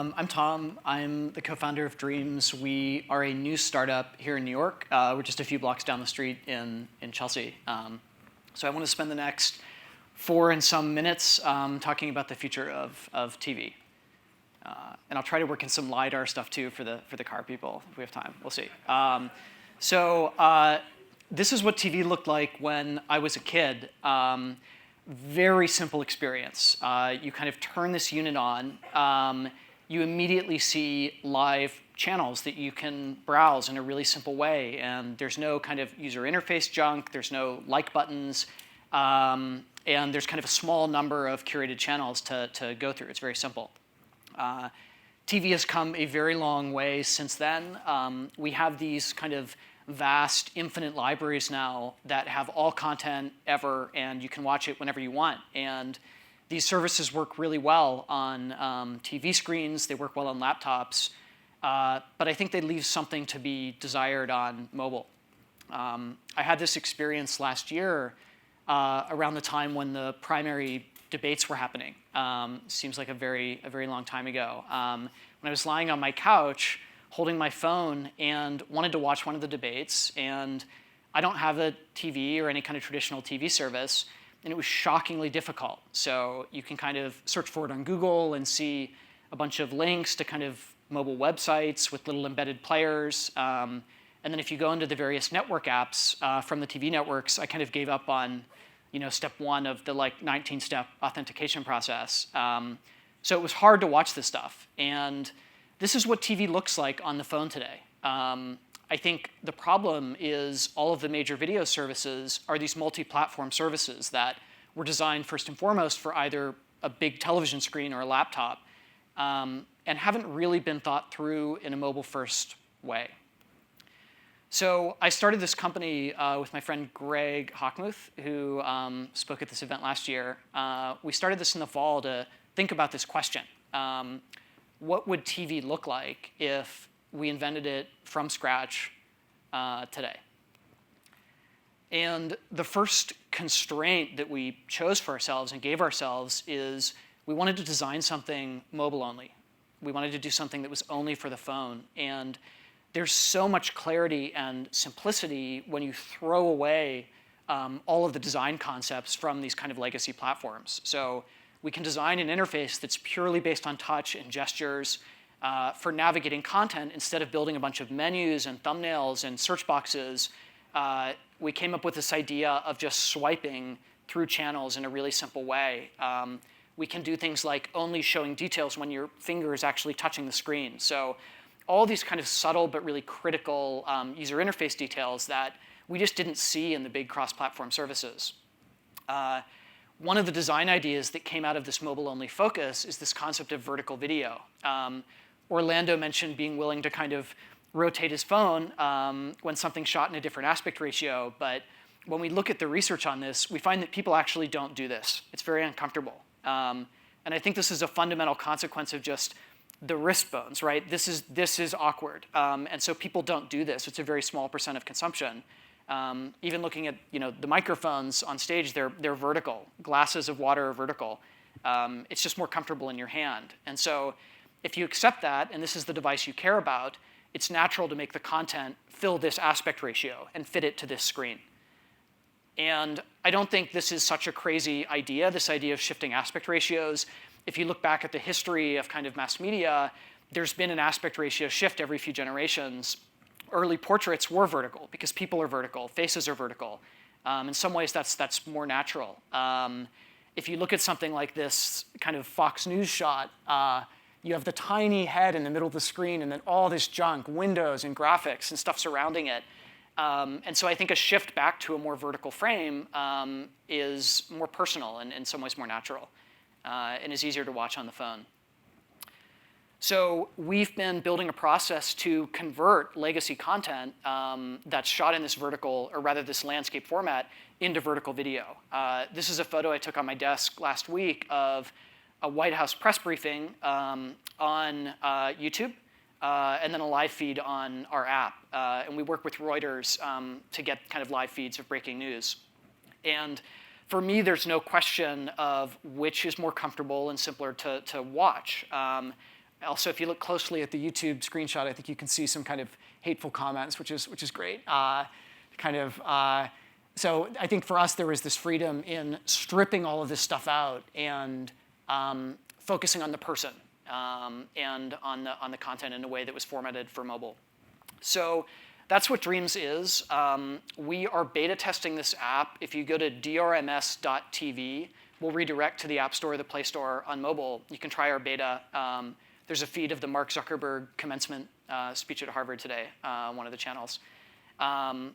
I'm Tom. I'm the co-founder of Dreams. We are a new startup here in New York. We're just a few blocks down the street in Chelsea. So I want to spend the next 4 and some minutes talking about the future of TV. And I'll try to work in some LiDAR stuff too for the car people if we have time. We'll see. This is what TV looked like when I was a kid. Very simple experience. You kind of turn this unit on. You immediately see live channels that you can browse in a really simple way. And there's no kind of user interface junk. There's no like buttons. And there's kind of a small number of curated channels to go through. It's very simple. TV has come a very long way since then. We have these kind of vast, infinite libraries now that have all content ever, and you can watch it whenever you want. And these services work really well on TV screens. They work well on laptops. But I think they leave something to be desired on mobile. I had this experience last year around the time when the primary debates were happening. Seems like a very long time ago. When I was lying on my couch, holding my phone and wanted to watch one of the debates, and I don't have a TV or any kind of traditional TV service, and it was shockingly difficult. So you can kind of search for it on Google and see a bunch of links to kind of mobile websites with little embedded players. And then if you go into the various network apps from the TV networks, I kind of gave up on step 1 of the 19-step authentication process. So it was hard to watch this stuff. And this is what TV looks like on the phone today. I think the problem is all of the major video services are these multi-platform services that were designed first and foremost for either a big television screen or a laptop, and haven't really been thought through in a mobile-first way. So I started this company with my friend Greg Hockmuth, who spoke at this event last year. We started this in the fall to think about this question. What would TV look like if we invented it from scratch today? And the first constraint that we chose for ourselves and gave ourselves is we wanted to design something mobile only. We wanted to do something that was only for the phone. And there's so much clarity and simplicity when you throw away all of the design concepts from these kind of legacy platforms. So we can design an interface that's purely based on touch and gestures for navigating content instead of building a bunch of menus and thumbnails and search boxes. We came up with this idea of just swiping through channels in a really simple way. We can do things like only showing details when your finger is actually touching the screen. So all these kind of subtle but really critical user interface details that we just didn't see in the big cross-platform services. One of the design ideas that came out of this mobile-only focus is this concept of vertical video. Orlando mentioned being willing to kind of rotate his phone when something's shot in a different aspect ratio. But when we look at the research on this, we find that people actually don't do this. It's very uncomfortable. And I think this is a fundamental consequence of just the wrist bones, right? This is awkward. And so people don't do this. It's a very small % of consumption. Even looking at the microphones on stage, they're vertical. Glasses of water are vertical. It's just more comfortable in your hand. And so if you accept that, and this is the device you care about, it's natural to make the content fill this aspect ratio and fit it to this screen. And I don't think this is such a crazy idea, this idea of shifting aspect ratios. If you look back at the history of kind of mass media, there's been an aspect ratio shift every few generations. Early portraits were vertical because people are vertical, faces are vertical. In some ways, that's more natural. If you look at something like this kind of Fox News shot, you have the tiny head in the middle of the screen and then all this junk, windows and graphics and stuff surrounding it. And so I think a shift back to a more vertical frame is more personal and in some ways more natural and is easier to watch on the phone. So we've been building a process to convert legacy content that's shot in this vertical, or rather this landscape format, into vertical video. This is a photo I took on my desk last week of a White House press briefing on YouTube, and then a live feed on our app. And we work with Reuters to get kind of live feeds of breaking news. And for me, there's no question of which is more comfortable and simpler to watch. Also, if you look closely at the YouTube screenshot, I think you can see some kind of hateful comments, which is great. So I think for us, there was this freedom in stripping all of this stuff out and focusing on the person and on the content in a way that was formatted for mobile. So that's what Dreams is. We are beta testing this app. If you go to drms.tv, we'll redirect to the App Store or the Play Store on mobile. You can try our beta. There's a feed of the Mark Zuckerberg commencement speech at Harvard today, one of the channels. And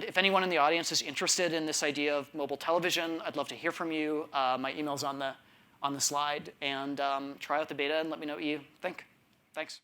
if anyone in the audience is interested in this idea of mobile television, I'd love to hear from you. My email's on the slide. And try out the beta and let me know what you think. Thanks.